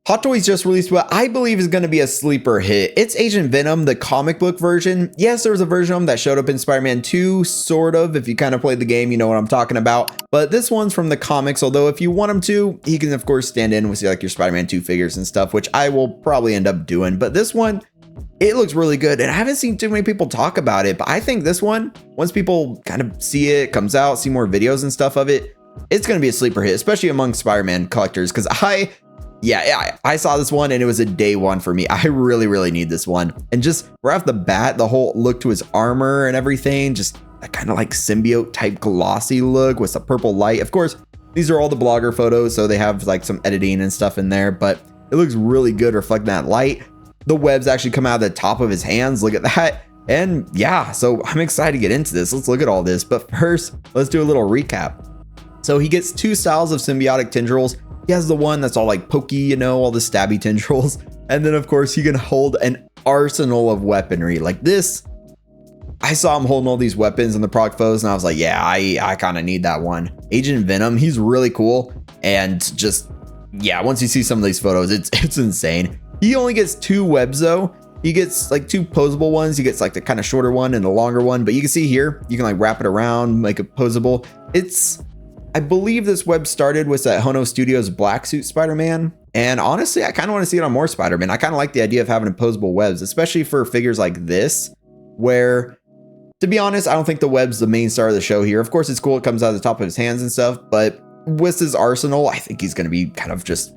Hot Toys just released what I believe is going to be a sleeper hit. It's Agent Venom, the comic book version. Yes, there was a version of him that showed up in Spider-Man 2, sort of. If you kind of played the game, you know what I'm talking about. But this one's from the comics, although if you want him to, he can of course stand in with like your Spider-Man 2 figures and stuff, which I will probably end up doing. But this one, it looks really good, and I haven't seen too many people talk about it, but I think this one, once people kind of see it, comes out, see more videos and stuff of it, it's going to be a sleeper hit, especially among Spider-Man collectors, because I saw this one and it was a day one for me. I really need this one. And just right off the bat, the whole look to his armor and everything, just that kind of like symbiote type glossy look with the purple light. Of course, these are all the blogger photos, so they have like some editing and stuff in there, but it looks really good reflecting that light. The webs actually come out of the top of his hands. Look at that. And yeah, so I'm excited to get into this. Let's look at all this. But first, let's do a little recap. So he gets two styles of symbiotic tendrils. He has the one that's all like pokey, you know, all the stabby tendrils. And then of course he can hold an arsenal of weaponry like this. I saw him holding all these weapons in the product photos and I was like, yeah, I kind of need that one. Agent Venom, he's really cool. And just, yeah, once you see some of these photos, it's insane. He only gets two webs though. He gets like two posable ones. He gets like the kind of shorter one and the longer one, but you can see here, you can like wrap it around, make it posable. I believe this web started with that Hono Studios Black Suit Spider-Man. And honestly, I kind of want to see it on more Spider-Man. I kind of like the idea of having opposable webs, especially for figures like this, where, to be honest, I don't think the web's the main star of the show here. Of course, it's cool. It comes out of the top of his hands and stuff, but with his arsenal, I think he's going to be kind of just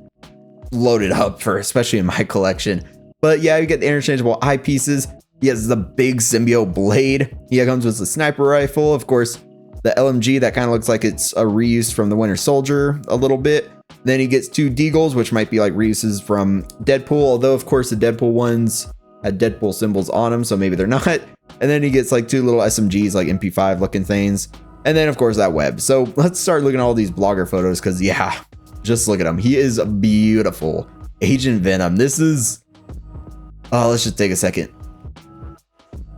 loaded up for, especially in my collection. But yeah, you get the interchangeable eyepieces. He has the big symbiote blade. He comes with the sniper rifle. Of course, the LMG that kind of looks like it's a reuse from the Winter Soldier a little bit. Then he gets two Deagles, which might be like reuses from Deadpool, although of course the Deadpool ones had Deadpool symbols on them, so maybe they're not. And then he gets like two little SMGs, like MP5 looking things. And then of course that web. So let's start looking at all these blogger photos, because yeah, just look at him. He is beautiful. Agent Venom. This is, oh, let's just take a second.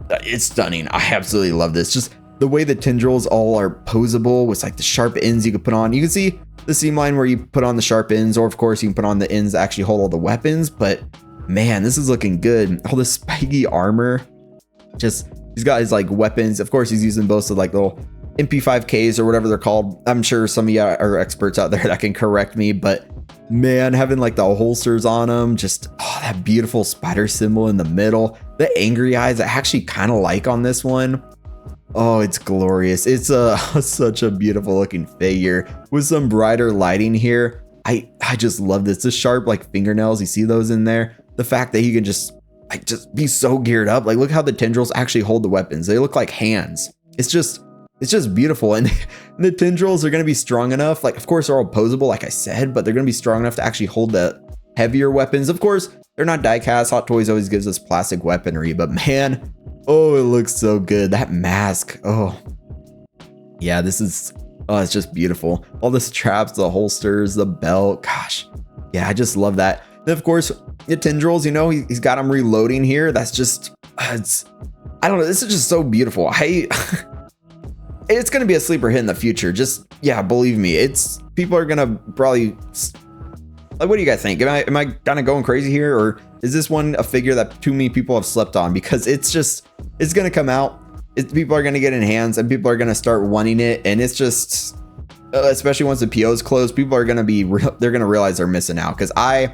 It's stunning. I absolutely love this. Just the way the tendrils all are posable with like the sharp ends you can put on. You can see the seam line where you put on the sharp ends, or of course you can put on the ends that actually hold all the weapons. But man, this is looking good. All the spiky armor. Just, he's got his like weapons. Of course, he's using both of like little MP5Ks or whatever they're called. I'm sure some of you are experts out there that can correct me, but man, having like the holsters on them, just, oh, that beautiful spider symbol in the middle. The angry eyes I actually kind of like on this one. Oh, it's glorious. It's such a beautiful looking figure with some brighter lighting here. I just love this. The sharp like fingernails, you see those in there. The fact that he can just be so geared up. Like, look how the tendrils actually hold the weapons. They look like hands. It's just beautiful. And the tendrils are going to be strong enough. Like, of course, they're all posable, like I said, but they're going to be strong enough to actually hold the heavier weapons. Of course, they're not die cast. Hot Toys always gives us plastic weaponry, but man, oh, it looks so good. That mask. Oh, yeah, this is, oh, it's just beautiful. All the straps, the holsters, the belt. Gosh, yeah, I just love that. Then, of course, the tendrils, you know, he's got them reloading here. That's just, I don't know. This is just so beautiful. It's going to be a sleeper hit in the future. Just, yeah, believe me, people are going to probably, like, what do you guys think? Am I kind of going crazy here? Or is this one a figure that too many people have slept on? Because it's going to come out. People are going to get in hands and people are going to start wanting it. And it's just, especially once the POs close, people are going to they're going to realize they're missing out. Because I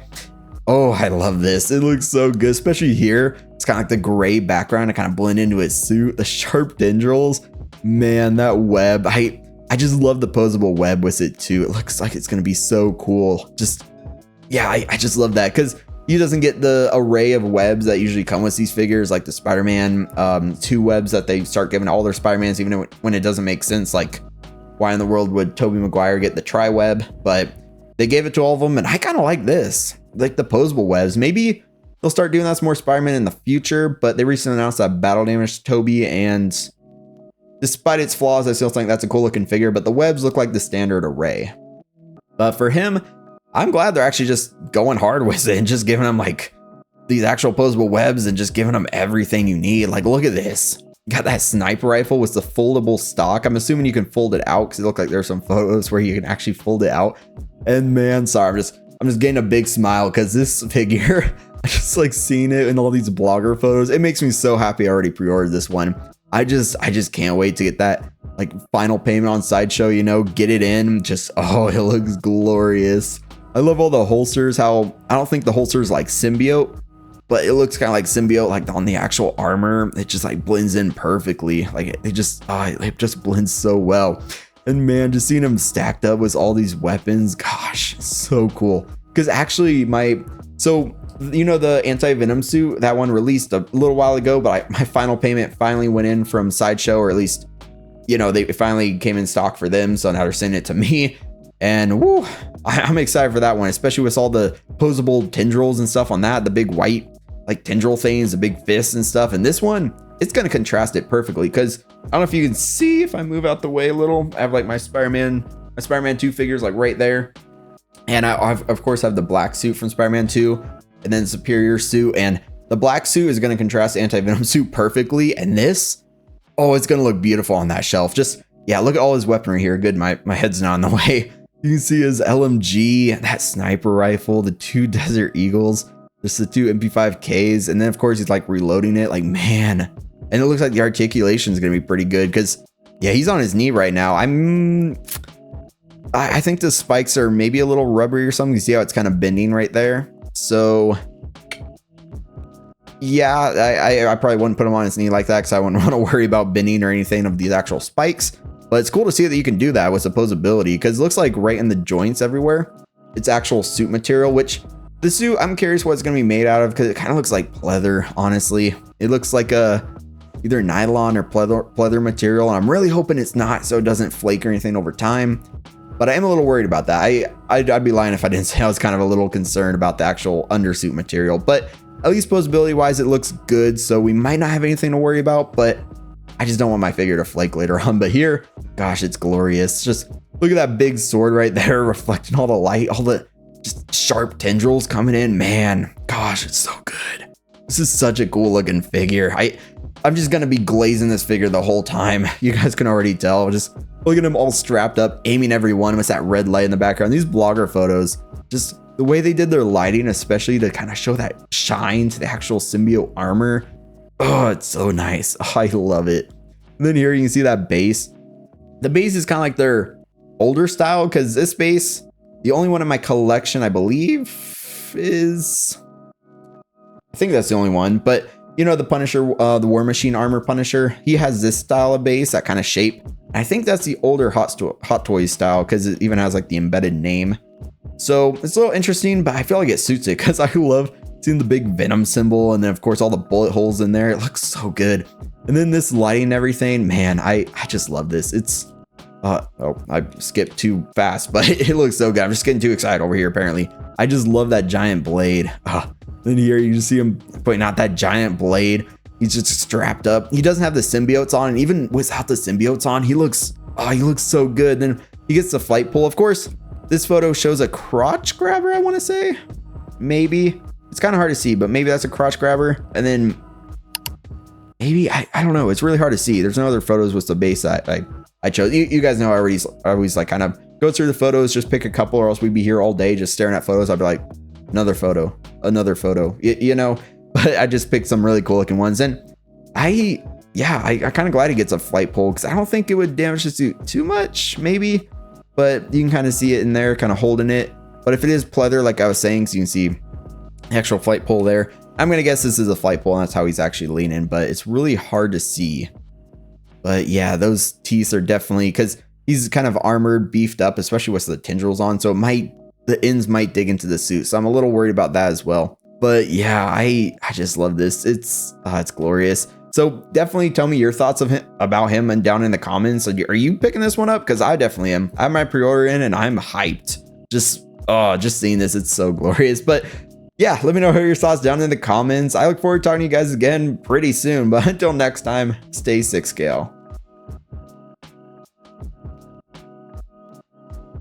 love this. It looks so good, especially here. It's kind of like the gray background to kind of blend into his suit. The sharp tendrils. Man, that web. I just love the posable web with it too. It looks like it's going to be so cool. Just, yeah, I just love that, because he doesn't get the array of webs that usually come with these figures, like the Spider-Man 2 webs that they start giving all their Spider-Mans, even when it doesn't make sense. Like, why in the world would Tobey Maguire get the tri-web? But they gave it to all of them, and I kind of like this, like the posable webs. Maybe they'll start doing that some more Spider-Man in the future, but they recently announced that battle damage to Tobey, and despite its flaws, I still think that's a cool looking figure, but the webs look like the standard array. But for him, I'm glad they're actually just going hard with it and just giving him like these actual posable webs and just giving him everything you need. Like, look at this. Got that sniper rifle with the foldable stock. I'm assuming you can fold it out, because it looked like there's some photos where you can actually fold it out. And man, sorry, I'm just I'm just getting a big smile because this figure, I just like seeing it in all these blogger photos. It makes me so happy I already pre-ordered this one. I just can't wait to get that like final payment on Sideshow, you know, get it in. Just, oh, it looks glorious. I love all the holsters, how I don't think the holster is like symbiote, but it looks kind of like symbiote, like on the actual armor. It just like blends in perfectly. Like it just blends so well. And man, just seeing them stacked up with all these weapons, gosh, so cool. Because actually so you know the anti-venom suit, that one released a little while ago, but my final payment finally went in from Sideshow, or at least, you know, they finally came in stock for them. So now they're sending it to me. And woo, I'm excited for that one, especially with all the posable tendrils and stuff on that, the big white like tendril things, the big fists and stuff. And this one, it's going to contrast it perfectly because I don't know if you can see if I move out the way a little. I have like my Spider-Man 2 figures like right there. And I of course have the black suit from Spider-Man 2 and then Superior suit. And the black suit is going to contrast the anti-venom suit perfectly. And this, oh, it's going to look beautiful on that shelf. Just, yeah, look at all his weaponry here. Good, my head's not in the way. You can see his LMG, that sniper rifle, the 2 Desert Eagles, just the 2 MP5Ks, and then of course he's like reloading it. Like, man, and it looks like the articulation is gonna be pretty good because, yeah, he's on his knee right now. I think the spikes are maybe a little rubbery or something. You see how it's kind of bending right there. So yeah, I probably wouldn't put him on his knee like that because I wouldn't want to worry about bending or anything of these actual spikes. But it's cool to see that you can do that with supposability because it looks like right in the joints everywhere, it's actual suit material, which the suit, I'm curious what it's going to be made out of because it kind of looks like pleather, honestly. It looks like either nylon or pleather material, and I'm really hoping it's not so it doesn't flake or anything over time. But I am a little worried about that. I'd be lying if I didn't say I was kind of a little concerned about the actual undersuit material. But at least posability wise, it looks good, so we might not have anything to worry about, but I just don't want my figure to flake later on. But here, gosh, it's glorious. Just look at that big sword right there reflecting all the light, all the just sharp tendrils coming in. Man, gosh, it's so good. This is such a cool looking figure. I'm just gonna be glazing this figure the whole time. You guys can already tell. Just look at him all strapped up, aiming everyone with that red light in the background. These blogger photos, just the way they did their lighting, especially to kind of show that shine to the actual symbiote armor. Oh, it's so nice. Oh, I love it. And then here you can see that base. The base is kind of like their older style because this base, the only one in my collection, I believe, is, I think that's the only one. But you know, the Punisher, the War Machine armor Punisher, he has this style of base, that kind of shape. I think that's the older Hot Toys style because it even has like the embedded name. So it's a little interesting, but I feel like it suits it because I love seeing the big Venom symbol and then of course all the bullet holes in there. It looks so good. And then this lighting and everything, man, I just love this. It's oh, I skipped too fast, but it looks so good. I'm just getting too excited over here apparently. I just love that giant blade. Then here you just see him pointing out that giant blade. He's just strapped up. He doesn't have the symbiotes on, and even without the symbiotes on, he looks so good. Then he gets the flight pull. Of course, this photo shows a crotch grabber, I want to say. Maybe. It's kind of hard to see, but maybe that's a crotch grabber. And then maybe, I don't know. It's really hard to see. There's no other photos with the base that I chose. You guys know I always like kind of go through the photos, just pick a couple, or else we'd be here all day just staring at photos. I'd be like, another photo, you know, but I just picked some really cool looking ones. And I kind of glad he gets a flight pull because I don't think it would damage the suit too much, maybe, but you can kind of see it in there, kind of holding it. But if it is pleather, like I was saying, so you can see the actual flight pull there, I'm going to guess this is a flight pull and that's how he's actually leaning, but it's really hard to see. But yeah, those teeth are definitely, because he's kind of armored, beefed up, especially with the tendrils on. So the ends might dig into the suit. So I'm a little worried about that as well. But yeah, I just love this. It's glorious. So definitely tell me your thoughts about him and down in the comments. Are you picking this one up? Because I definitely am. I have my pre-order in and I'm hyped. Just seeing this, it's so glorious. But yeah, let me know your thoughts down in the comments. I look forward to talking to you guys again pretty soon. But until next time, stay 6 scale.